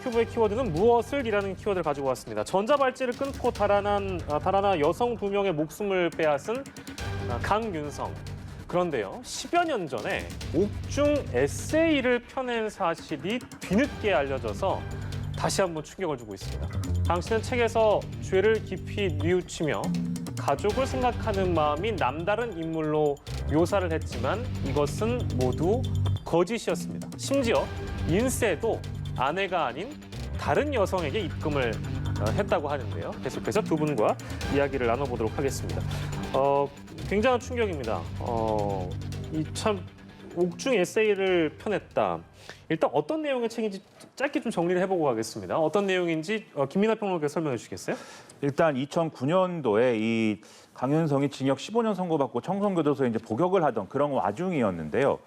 큐브의 키워드는 무엇을?이라는 키워드를 가지고 왔습니다. 전자발찌를 끊고 달아나 여성 2명의 목숨을 빼앗은 강윤성. 그런데요, 10여 년 전에 옥중 에세이를 펴낸 사실이 뒤늦게 알려져서 다시 한번 충격을 주고 있습니다. 당신은 책에서 죄를 깊이 뉘우치며 가족을 생각하는 마음이 남다른 인물로 묘사를 했지만 이것은 모두 거짓이었습니다. 심지어 인세도 아내가 아닌 다른 여성에게 입금을 했다고 하는데요. 계속해서 두 분과 이야기를 나눠보도록 하겠습니다. 굉장한 충격입니다. 이 참 옥중 에세이를 펴냈다. 일단 어떤 내용의 책인지 짧게 좀 정리를 해보고 가겠습니다. 어떤 내용인지 김민하 평론가께서 설명해 주시겠어요? 일단 2009년도에 이 강윤성이 징역 15년 선고받고 청송교도소에 이제 복역을 하던 그런 와중이었는데요.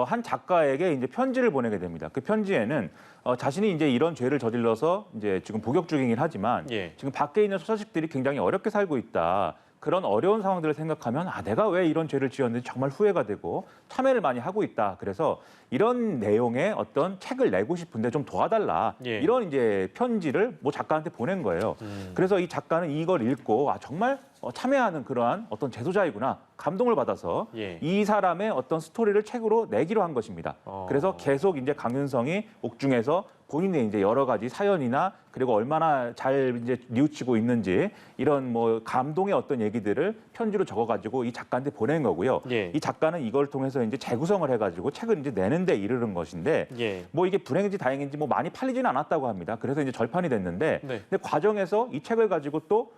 한 작가에게 이제 편지를 보내게 됩니다. 그 편지에는 자신이 이제 이런 죄를 저질러서 이제 지금 복역 중이긴 하지만 지금 밖에 있는 소자식들이 굉장히 어렵게 살고 있다. 그런 어려운 상황들을 생각하면 내가 왜 이런 죄를 지었는지 정말 후회가 되고 참회를 많이 하고 있다. 그래서 이런 내용의 어떤 책을 내고 싶은데 좀 도와달라. 이런 이제 편지를 작가한테 보낸 거예요. 그래서 이 작가는 이걸 읽고 정말 참회하는 그러한 어떤 제도자이구나 감동을 받아서 이 사람의 어떤 스토리를 책으로 내기로 한 것입니다. 그래서 계속 이제 강윤성이 옥중에서 본인의 이제 여러 가지 사연이나 그리고 얼마나 잘 이제 뉘우치고 있는지 이런 감동의 어떤 얘기들을 편지로 적어가지고 이 작가한테 보낸 거고요. 이 작가는 이걸 통해서 이제 재구성을 해가지고 책을 이제 내는데 이르는 것인데 이게 불행인지 다행인지 많이 팔리지는 않았다고 합니다. 그래서 이제 절판이 됐는데 근데 과정에서 이 책을 가지고 또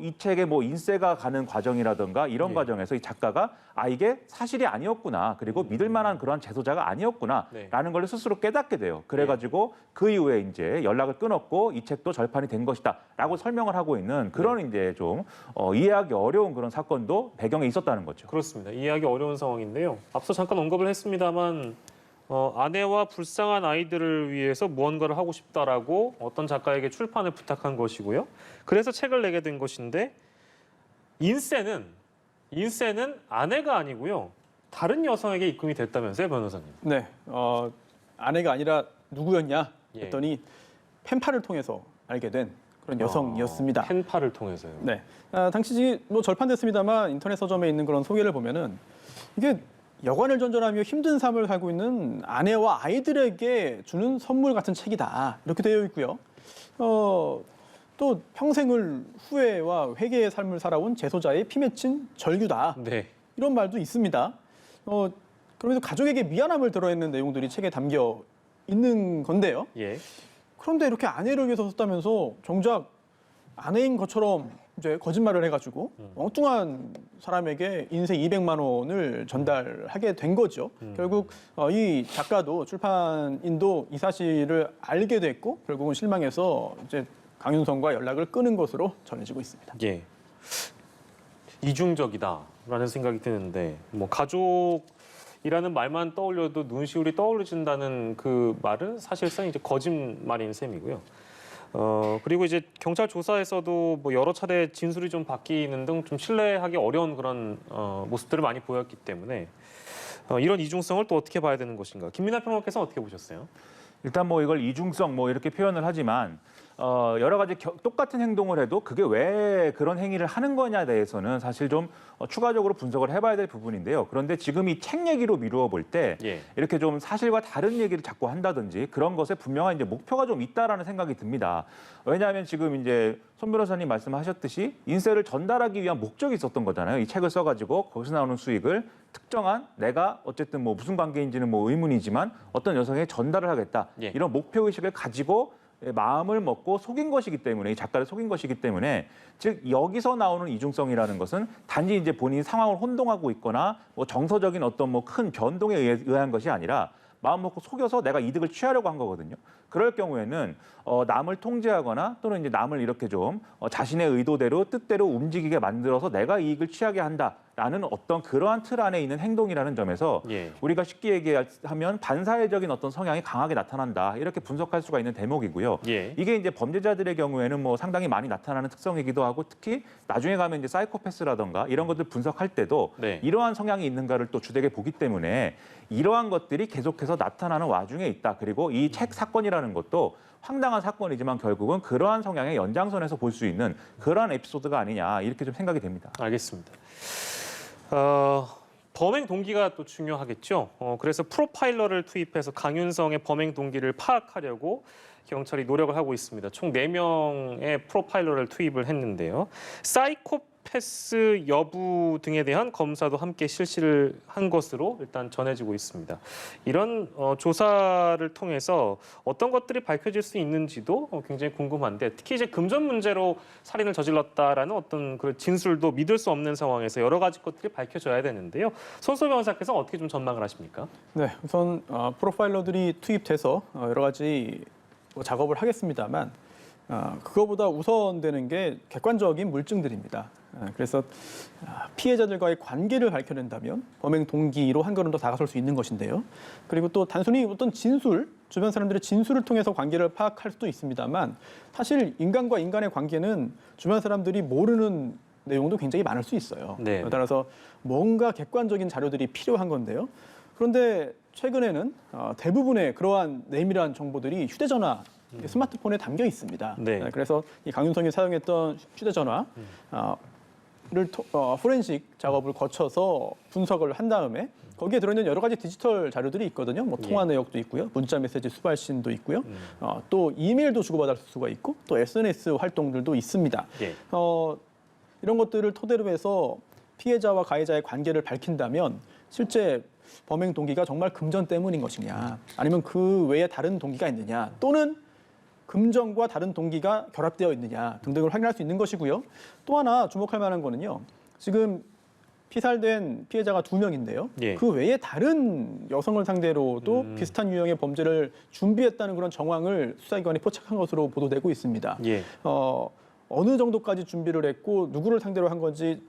이 책에 인세가 가는 과정이라든가 이런 과정에서 이 작가가 이게 사실이 아니었구나. 그리고 믿을 만한 그러한 제소자가 아니었구나라는 걸 스스로 깨닫게 돼요. 그래가지고 그 이후에 이제 연락을 끊었고 이 책도 절판이 된 것이다라고 설명을 하고 있는 그런 이제 좀 이해하기 어려운 그런 사건도 배경에 있었다는 거죠. 그렇습니다. 이해하기 어려운 상황인데요. 앞서 잠깐 언급을 했습니다만 아내와 불쌍한 아이들을 위해서 무언가를 하고 싶다라고 어떤 작가에게 출판을 부탁한 것이고요. 그래서 책을 내게 된 것인데 인세는 아내가 아니고요. 다른 여성에게 입금이 됐다면서요, 변호사님? 네, 아내가 아니라 누구였냐 했더니 펜팔을 통해서 알게 된 그런 여성이었습니다. 펜팔을 통해서요? 네, 당시 절판됐습니다만 인터넷 서점에 있는 그런 소개를 보면은 이게 여관을 전전하며 힘든 삶을 살고 있는 아내와 아이들에게 주는 선물 같은 책이다 이렇게 되어 있고요. 또 평생을 후회와 회개의 삶을 살아온 재소자의 피 맺힌 절규다 이런 말도 있습니다. 그러면서 가족에게 미안함을 드러내는 내용들이 책에 담겨 있는 건데요. 그런데 이렇게 아내를 위해서 썼다면서 정작 아내인 것처럼 이제 거짓말을 해가지고 엉뚱한 사람에게 인세 200만 원을 전달하게 된 거죠. 결국 이 작가도 출판인도 이 사실을 알게 됐고 결국은 실망해서 이제 강윤성과 연락을 끊은 것으로 전해지고 있습니다. 이중적이다라는 생각이 드는데 가족이라는 말만 떠올려도 눈시울이 떠올려진다는 그 말은 사실상 이제 거짓말인 셈이고요. 그리고 이제 경찰 조사에서도 여러 차례 진술이 좀 바뀌는 등 좀 신뢰하기 어려운 그런 모습들을 많이 보였기 때문에 이런 이중성을 또 어떻게 봐야 되는 것인가? 김민하 평론가께서 어떻게 보셨어요? 일단 이걸 이중성 이렇게 표현을 하지만 여러 가지 똑같은 행동을 해도 그게 왜 그런 행위를 하는 거냐에 대해서는 사실 좀 추가적으로 분석을 해봐야 될 부분인데요. 그런데 지금 이 책 얘기로 미루어 볼 때 이렇게 좀 사실과 다른 얘기를 자꾸 한다든지 그런 것에 분명한 이제 목표가 좀 있다라는 생각이 듭니다. 왜냐하면 지금 이제 손 변호사님 말씀하셨듯이 인세를 전달하기 위한 목적이 있었던 거잖아요. 이 책을 써가지고 거기서 나오는 수익을 특정한 내가 어쨌든 무슨 관계인지는 의문이지만 어떤 여성에게 전달을 하겠다. 이런 목표의식을 가지고 마음을 먹고 속인 것이기 때문에 이 작가를 속인 것이기 때문에 즉 여기서 나오는 이중성이라는 것은 단지 이제 본인 상황을 혼동하고 있거나 정서적인 어떤 큰 변동에 의한 것이 아니라 마음 먹고 속여서 내가 이득을 취하려고 한 거거든요. 그럴 경우에는 남을 통제하거나 또는 이제 남을 이렇게 좀 자신의 의도대로 뜻대로 움직이게 만들어서 내가 이익을 취하게 한다라는 어떤 그러한 틀 안에 있는 행동이라는 점에서 우리가 쉽게 얘기하면 반사회적인 어떤 성향이 강하게 나타난다 이렇게 분석할 수가 있는 대목이고요. 이게 이제 범죄자들의 경우에는 상당히 많이 나타나는 특성이기도 하고 특히 나중에 가면 이제 사이코패스라던가 이런 것들 분석할 때도 이러한 성향이 있는가를 또 주되게 보기 때문에 이러한 것들이 계속해서 나타나는 와중에 있다. 그리고 이 책 사건이라는 것도 황당한 사건이지만 결국은 그러한 성향의 연장선에서 볼 수 있는 그러한 에피소드가 아니냐 이렇게 좀 생각이 됩니다. 알겠습니다. 범행 동기가 또 중요하겠죠. 그래서 프로파일러를 투입해서 강윤성의 범행 동기를 파악하려고 경찰이 노력을 하고 있습니다. 총 4명의 프로파일러를 투입을 했는데요. 사이코패스 여부 등에 대한 검사도 함께 실시를 한 것으로 일단 전해지고 있습니다. 이런 조사를 통해서 어떤 것들이 밝혀질 수 있는지도 굉장히 궁금한데 특히 이제 금전 문제로 살인을 저질렀다라는 어떤 그 진술도 믿을 수 없는 상황에서 여러 가지 것들이 밝혀져야 되는데요. 손소 변호사께서 어떻게 좀 전망을 하십니까? 네, 우선 프로파일러들이 투입돼서 여러 가지 작업을 하겠습니다만 그거보다 우선되는 게 객관적인 물증들입니다. 그래서 피해자들과의 관계를 밝혀낸다면 범행 동기로 한 걸음 더 다가설 수 있는 것인데요. 그리고 또 단순히 어떤 진술, 주변 사람들의 진술을 통해서 관계를 파악할 수도 있습니다만 사실 인간과 인간의 관계는 주변 사람들이 모르는 내용도 굉장히 많을 수 있어요. 네. 따라서 뭔가 객관적인 자료들이 필요한 건데요. 그런데 최근에는 대부분의 그러한 내밀한 정보들이 휴대전화, 스마트폰에 담겨 있습니다. 네. 그래서 이 강윤성이 사용했던 휴대전화를 포렌식 작업을 거쳐서 분석을 한 다음에 거기에 들어있는 여러 가지 디지털 자료들이 있거든요. 뭐 통화 내역도 있고요, 문자 메시지 수발신도 있고요, 또 이메일도 주고받을 수가 있고, 또 SNS 활동들도 있습니다. 예. 이런 것들을 토대로 해서 피해자와 가해자의 관계를 밝힌다면 실제 범행 동기가 정말 금전 때문인 것이냐, 아니면 그 외에 다른 동기가 있느냐, 또는 금전과 다른 동기가 결합되어 있느냐 등등을 확인할 수 있는 것이고요. 또 하나 주목할 만한 거는요. 지금 피살된 피해자가 2명인데요. 예. 그 외에 다른 여성을 상대로도 비슷한 유형의 범죄를 준비했다는 그런 정황을 수사기관이 포착한 것으로 보도되고 있습니다. 예. 어느 정도까지 준비를 했고 누구를 상대로 한 건지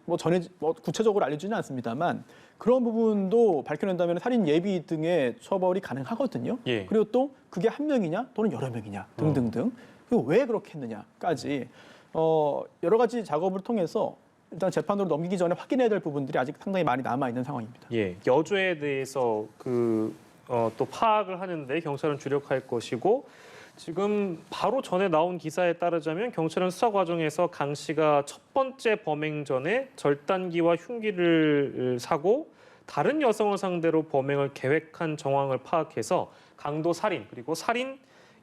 구체적으로 알려지지는 않습니다만 그런 부분도 밝혀낸다면 살인 예비 등의 처벌이 가능하거든요. 예. 그리고 또 그게 한 명이냐 또는 여러 명이냐 등등등. 그리고 왜 그렇게 했느냐까지 여러 가지 작업을 통해서 일단 재판으로 넘기기 전에 확인해야 될 부분들이 아직 상당히 많이 남아 있는 상황입니다. 예, 여주에 대해서 또 파악을 하는데 경찰은 주력할 것이고 지금 바로 전에 나온 기사에 따르자면 경찰은 수사 과정에서 강 씨가 첫 번째 범행 전에 절단기와 흉기를 사고 다른 여성을 상대로 범행을 계획한 정황을 파악해서 강도 살인 그리고 살인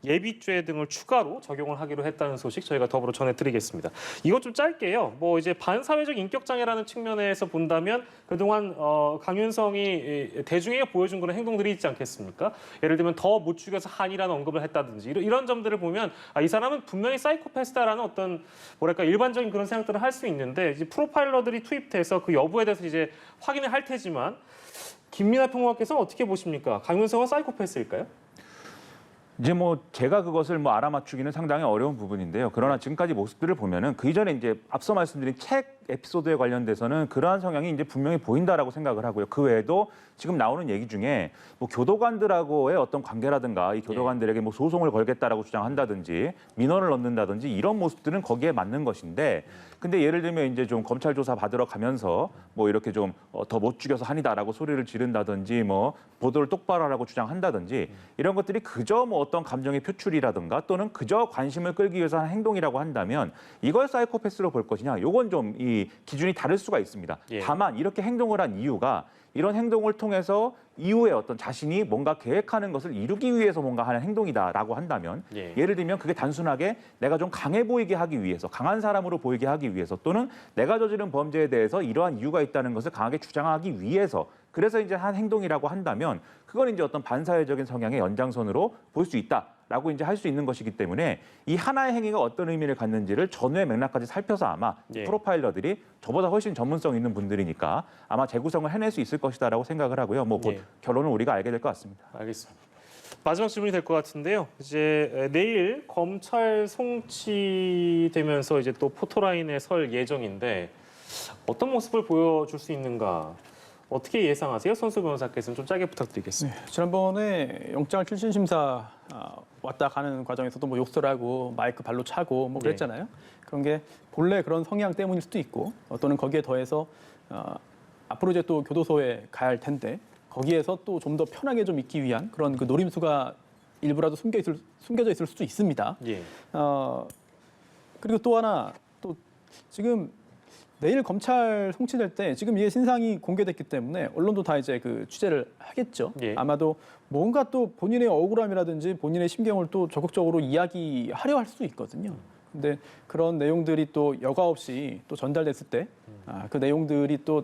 예비죄 등을 추가로 적용을 하기로 했다는 소식 저희가 더불어 전해드리겠습니다. 이것 좀 짧게요. 뭐 이제 반사회적 인격장애라는 측면에서 본다면 그동안 강윤성이 대중에게 보여준 그런 행동들이 있지 않겠습니까? 예를 들면 더 못 죽여서 한이라는 언급을 했다든지 이런 점들을 보면 이 사람은 분명히 사이코패스다라는 어떤 뭐랄까 일반적인 그런 생각들을 할 수 있는데 이제 프로파일러들이 투입돼서 그 여부에 대해서 이제 확인을 할 테지만 김민하 평론가께서는 어떻게 보십니까? 강윤성은 사이코패스일까요? 이제 뭐 제가 그것을 뭐 알아맞추기는 상당히 어려운 부분인데요. 그러나 지금까지 모습들을 보면은 그 이전에 이제 앞서 말씀드린 책 에피소드에 관련돼서는 그러한 성향이 이제 분명히 보인다라고 생각을 하고요. 그 외에도 지금 나오는 얘기 중에 뭐 교도관들하고의 어떤 관계라든가 이 교도관들에게 뭐 소송을 걸겠다라고 주장한다든지 민원을 넣는다든지 이런 모습들은 거기에 맞는 것인데 근데 예를 들면 이제 좀 검찰 조사 받으러 가면서 뭐 이렇게 좀 더 못 죽여서 한이다라고 소리를 지른다든지 뭐 보도를 똑바로 하라고 주장한다든지 이런 것들이 그저 뭐 어떤 감정의 표출이라든가 또는 그저 관심을 끌기 위해서 하는 행동이라고 한다면 이걸 사이코패스로 볼 것이냐 요건 좀 이 기준이 다를 수가 있습니다. 예. 다만 이렇게 행동을 한 이유가 이런 행동을 통해서 이후에 어떤 자신이 뭔가 계획하는 것을 이루기 위해서 뭔가 하는 행동이다라고 한다면 예. 예를 들면 그게 단순하게 내가 좀 강해 보이게 하기 위해서 강한 사람으로 보이게 하기 위해서 또는 내가 저지른 범죄에 대해서 이러한 이유가 있다는 것을 강하게 주장하기 위해서 그래서 이제 한 행동이라고 한다면 그건 이제 어떤 반사회적인 성향의 연장선으로 볼 수 있다라고 이제 할 수 있는 것이기 때문에 이 하나의 행위가 어떤 의미를 갖는지를 전후의 맥락까지 살펴서 아마 예. 프로파일러들이 저보다 훨씬 전문성 있는 분들이니까 아마 재구성을 해낼 수 있을 것이다라고 생각을 하고요. 뭐 곧 예. 결론은 우리가 알게 될 것 같습니다. 알겠습니다. 마지막 질문이 될 것 같은데요. 이제 내일 검찰 송치되면서 이제 또 포토라인에 설 예정인데 어떤 모습을 보여줄 수 있는가? 어떻게 예상하세요? 손수 변호사께서는 좀 짧게 부탁드리겠습니다. 네, 지난번에 영장을 7심 심사 왔다 가는 과정에서도 뭐 욕설 하고 마이크 발로 차고 뭐 그랬잖아요. 그런 게 본래 그런 성향 때문일 수도 있고 또는 거기에 더해서 앞으로 이제 또 교도소에 가야 할 텐데 거기에서 또 좀 더 편하게 좀 있기 위한 그런 그 노림수가 일부라도 숨겨져 있을 수도 있습니다. 예. 그리고 또 하나 또 지금 내일 검찰 송치될 때 지금 이게 신상이 공개됐기 때문에 언론도 다 이제 그 취재를 하겠죠. 예. 아마도 뭔가 또 본인의 억울함이라든지 본인의 심경을 또 적극적으로 이야기하려 할 수 있거든요. 근데 그런 내용들이 또 여과 없이 또 전달됐을 때 그 내용들이 또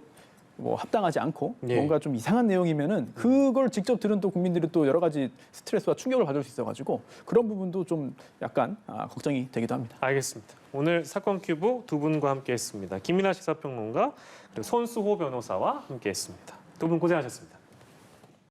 뭐 합당하지 않고 예. 뭔가 좀 이상한 내용이면은 그걸 직접 들은 또 국민들이 또 여러 가지 스트레스와 충격을 받을 수 있어가지고 그런 부분도 좀 약간 걱정이 되기도 합니다. 알겠습니다. 오늘 사건 큐브 두 분과 함께했습니다. 김민하 시사평론가 그리고 손수호 변호사와 함께했습니다. 두 분 고생하셨습니다.